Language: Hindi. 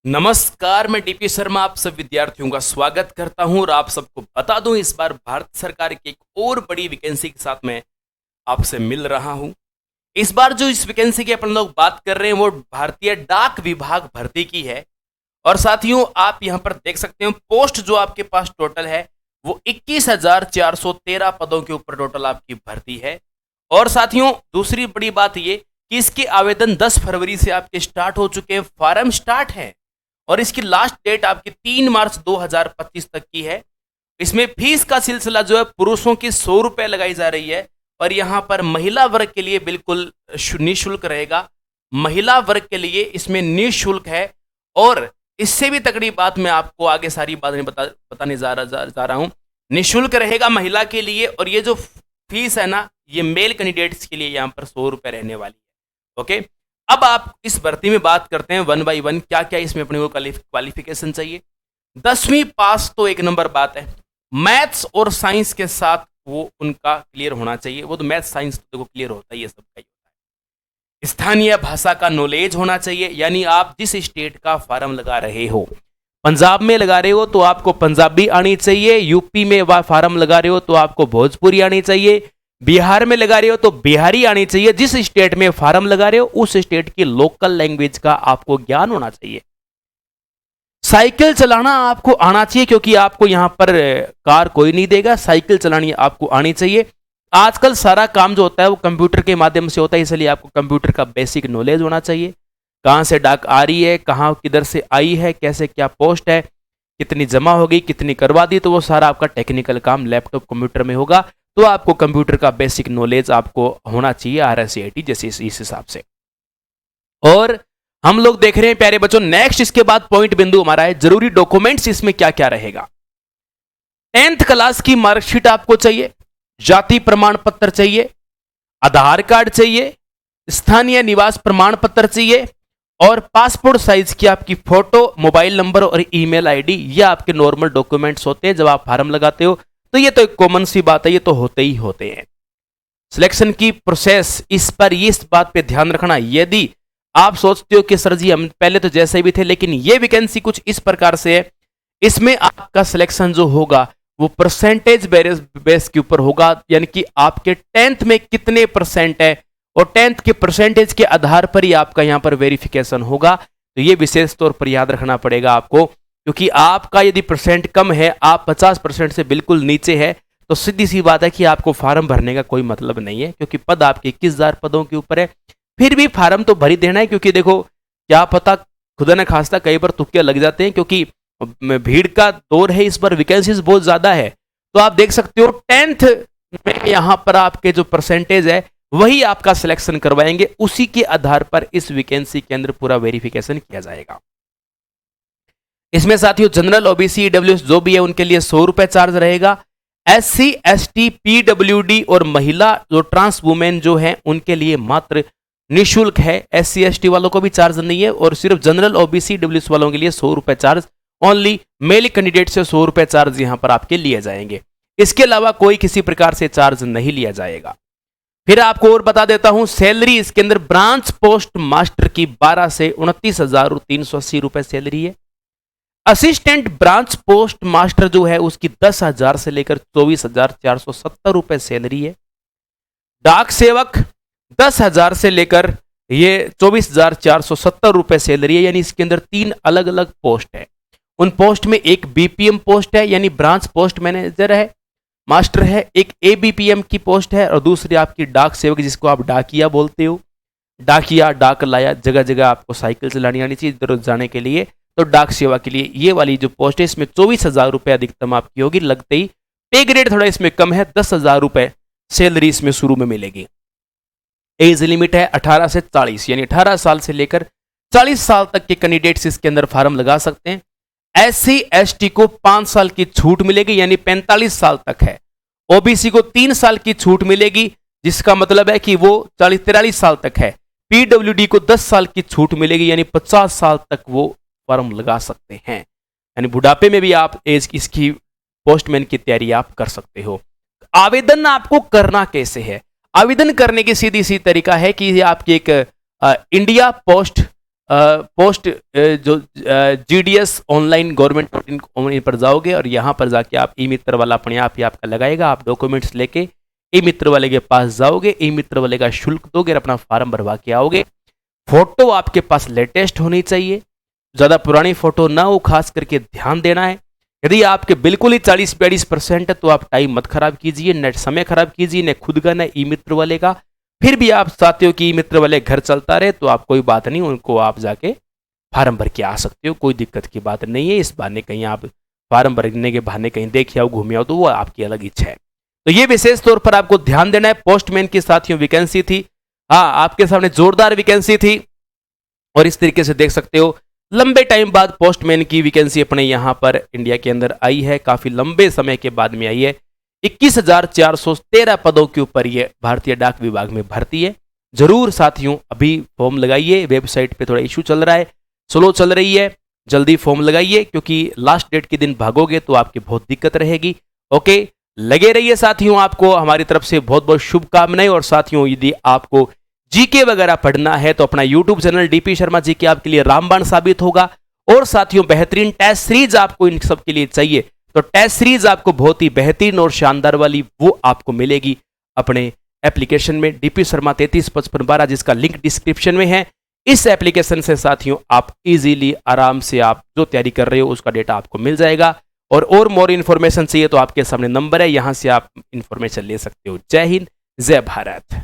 नमस्कार, मैं डीपी शर्मा आप सब विद्यार्थियों का स्वागत करता हूं और आप सबको बता दूं इस बार भारत सरकार की एक और बड़ी वैकेंसी के साथ मैं आपसे मिल रहा हूं। इस बार जो इस वैकेंसी की अपन लोग बात कर रहे हैं वो भारतीय डाक विभाग भर्ती की है। और साथियों आप यहां पर देख सकते हो पोस्ट जो आपके पास टोटल है वो 21,413 पदों के ऊपर टोटल आपकी भर्ती है। और साथियों दूसरी बड़ी बात ये कि इसके आवेदन 10 फरवरी से आपके स्टार्ट हो चुके हैं, फॉर्म स्टार्ट है और इसकी लास्ट डेट आपकी 3 मार्च 2025 तक की है। इसमें फीस का सिलसिला जो है पुरुषों की 100 रुपए लगाई जा रही है और यहां पर महिला वर्ग के लिए बिल्कुल निःशुल्क रहेगा। महिला वर्ग के लिए इसमें निःशुल्क है। और इससे भी तगड़ी बात मैं आपको आगे सारी बातें बताने जा रहा हूं। निःशुल्क रहेगा महिला के लिए और ये जो फीस है ना ये मेल कैंडिडेट्स के लिए यहां पर 100 रुपए रहने वाली है। ओके, अब आप इस भर्ती में बात करते हैं वन बाय वन क्या क्या इसमें अपने को क्वालिफिकेशन चाहिए। 10वीं पास तो एक नंबर बात है, मैथ्स और साइंस के साथ वो उनका क्लियर होना चाहिए। वो तो मैथ्स साइंस तो क्लियर होता ही है, सबका ही होता है। स्थानीय भाषा का नॉलेज होना चाहिए, यानी आप जिस स्टेट का फॉर्म लगा रहे हो, पंजाब में लगा रहे हो तो आपको पंजाबी आनी चाहिए, यूपी में फॉर्म लगा रहे हो तो आपको भोजपुरी आनी चाहिए, बिहार में लगा रहे हो तो बिहारी आनी चाहिए। जिस स्टेट में फॉर्म लगा रहे हो उस स्टेट की लोकल लैंग्वेज का आपको ज्ञान होना चाहिए। साइकिल चलाना आपको आना चाहिए क्योंकि आपको यहां पर कार कोई नहीं देगा, साइकिल चलानी आपको आनी चाहिए। आजकल सारा काम जो होता है वो कंप्यूटर के माध्यम से होता है, इसलिए आपको कंप्यूटर का बेसिक नॉलेज होना चाहिए। कहां से डाक आ रही है, कहां किधर से आई है, कैसे क्या पोस्ट है, कितनी जमा होगी, कितनी करवा दी, तो वो सारा आपका टेक्निकल काम लैपटॉप कंप्यूटर में होगा। तो आपको कंप्यूटर का बेसिक नॉलेज आपको होना चाहिए RSCIT जैसे इस हिसाब से। और हम लोग देख रहे हैं प्यारे बच्चों, नेक्स्ट इसके बाद पॉइंट बिंदु हमारा है जरूरी डॉक्यूमेंट्स। इसमें क्या क्या रहेगा? 10th क्लास की मार्कशीट आपको चाहिए, जाति प्रमाण पत्र चाहिए, आधार कार्ड चाहिए, स्थानीय निवास प्रमाण पत्र चाहिए और पासपोर्ट साइज की आपकी फोटो, मोबाइल नंबर और ईमेल आईडी। ये आपके नॉर्मल डॉक्यूमेंट्स होते हैं जब आप फॉर्म लगाते हो, तो ये तो एक कॉमन सी बात है, ये तो होते ही होते हैं। सिलेक्शन की प्रोसेस, इस पर इस बात पे ध्यान रखना, यदि आप सोचते हो कि सर जी हम पहले तो जैसे भी थे लेकिन ये वैकेंसी कुछ इस प्रकार से है, इसमें आपका सिलेक्शन जो होगा वो परसेंटेज बेस के ऊपर होगा, यानी कि आपके 10th में कितने परसेंट है और 10th के परसेंटेज के आधार पर ही आपका यहां पर वेरिफिकेशन होगा। तो ये विशेष तौर पर याद रखना पड़ेगा आपको, क्योंकि आपका यदि परसेंट कम है, आप 50% से बिल्कुल नीचे है, तो सीधी सी बात है कि आपको फार्म भरने का कोई मतलब नहीं है, क्योंकि पद आपके 21,000 पदों के ऊपर है। फिर भी फार्म तो भर ही देना है, क्योंकि देखो क्या पता खुदा न खास्ता कई बार तुक्के लग जाते हैं, क्योंकि भीड़ का दौर है, इस बार वैकेंसीज बहुत ज्यादा है। तो आप देख सकते हो 10th में यहां पर आपके जो परसेंटेज है वही आपका सिलेक्शन करवाएंगे, उसी के आधार पर इस वैकेंसी के अंदर पूरा वेरिफिकेशन किया जाएगा। इसमें साथियों जनरल, OBC, EWS जो भी है उनके लिए 100 रुपए चार्ज रहेगा। SC, ST, PWD और महिला जो ट्रांस वुमेन जो है उनके लिए मात्र निःशुल्क है। SC, ST वालों को भी चार्ज नहीं है और सिर्फ जनरल, OBC, EWS वालों के लिए 100 रुपए चार्ज, ओनली मेल कैंडिडेट से 100 रुपए चार्ज यहां पर आपके लिए जाएंगे। इसके अलावा कोई किसी प्रकार से चार्ज नहीं लिया जाएगा। फिर आपको और बता देता हूं सैलरी इसके अंदर ब्रांच पोस्ट मास्टर की 12 से 29,380 रुपए सैलरी है। असिस्टेंट ब्रांच पोस्ट मास्टर जो है उसकी 10,000 से लेकर 24,470 रुपए सैलरी है। डाक सेवक 10,000 से लेकर ये 24,470 रुपए सैलरी है, यानी इसके अंदर 3 अलग अलग पोस्ट है। उन पोस्ट में एक BPM पोस्ट है यानी ब्रांच पोस्ट मैनेजर है, मास्टर है, एक ABPM की पोस्ट है और दूसरी आपकी डाक सेवक जिसको आप डाकिया बोलते हो। डाकिया, डाक लाया, जगह जगह आपको साइकिल चलानी आनी चाहिए इधर जाने के लिए, तो डाक सेवा के लिए ये वाली जो पोस्ट है इसमें 24,000 रुपए अधिकतम आपकी होगी लगते ही। पे ग्रेड थोड़ा इसमें कम है, 10,000 रुपए सैलरी इसमें शुरू में मिलेगी। एज लिमिट है 18 से 40, यानी 18 साल से लेकर 40 साल तक के कैंडिडेट्स इसके अंदर फॉर्म लगा सकते हैं। SC, ST को 5 साल की छूट मिलेगी, यानी 45 साल तक है। OBC को 3 साल की छूट मिलेगी, जिसका मतलब है कि वो 43 साल तक है। PWD को 10 साल की छूट मिलेगी, यानी 50 साल तक वो फॉर्म लगा सकते हैं, यानी बुढ़ापे में भी आप एज इसकी पोस्टमैन की तैयारी आप कर सकते हो। आवेदन आपको करना कैसे है? आवेदन करने की सीधी सी तरीका है कि आपकी एक इंडिया पोस्ट पोस्ट जो GDS ऑनलाइन गवर्नमेंट पोर्टल पर जाओगे और यहाँ पर जाके आप ई मित्र वाला अपने आप ही आपका लगाएगा। आप डॉक्यूमेंट्स लेके ई मित्र वाले के पास जाओगे, ई मित्र वाले का शुल्क दोगे और अपना फॉर्म भरवा के आओगे। फोटो आपके पास लेटेस्ट होनी चाहिए, ज़्यादा पुरानी फोटो ना हो, खास करके ध्यान देना है। यदि आपके बिल्कुल ही 40-42% है तो आप टाइम मत खराब कीजिए, नेट समय खराब कीजिए, न खुद का न ई मित्र वाले का। फिर भी आप चाहते हो कि ई मित्र वाले घर चलता रहे तो आप कोई बात नहीं, उनको आप जाके फार्म भर के आ सकते हो, कोई दिक्कत की बात नहीं है। इस बहाने कहीं आप फार्म भरने के बहाने कहीं देखे आओ, घूमे आओ तो वो आपकी अलग इच्छा है। तो ये विशेष तौर पर आपको ध्यान देना है। पोस्टमैन की साथियों वैकेंसी थी, हाँ आपके सामने जोरदार वैकेंसी थी और इस तरीके से देख सकते हो लंबे टाइम बाद पोस्टमैन की वैकेंसी अपने यहाँ पर इंडिया के अंदर आई है, काफी लंबे समय के बाद में आई है। 21,413 पदों के ऊपर ये भारतीय डाक विभाग में भर्ती है। जरूर साथियों अभी फॉर्म लगाइए, वेबसाइट पे थोड़ा इशू चल रहा है, स्लो चल रही है, जल्दी फॉर्म लगाइए क्योंकि लास्ट डेट के दिन भागोगे तो आपकी बहुत दिक्कत रहेगी। ओके, लगे रहिए साथियों, आपको हमारी तरफ से बहुत बहुत शुभकामनाएं। और साथियों यदि आपको जीके वगैरह पढ़ना है तो अपना YouTube channel DP Sharma ji के आपके लिए रामबाण साबित होगा। और साथियों बेहतरीन टेस्ट सीरीज आपको इन सब के लिए चाहिए तो टेस्ट सीरीज आपको बहुत ही बेहतरीन और शानदार वाली वो आपको मिलेगी अपने एप्लीकेशन में डीपी शर्मा 335512, जिसका लिंक डिस्क्रिप्शन में है। इस एप्लीकेशन से साथियों आप इजीली आराम से आप जो तैयारी कर रहे हो उसका डेटा आपको मिल जाएगा। और मोर इन्फॉर्मेशन चाहिए तो आपके सामने नंबर है, यहां से आप इंफॉर्मेशन ले सकते हो। जय हिंद, जय भारत।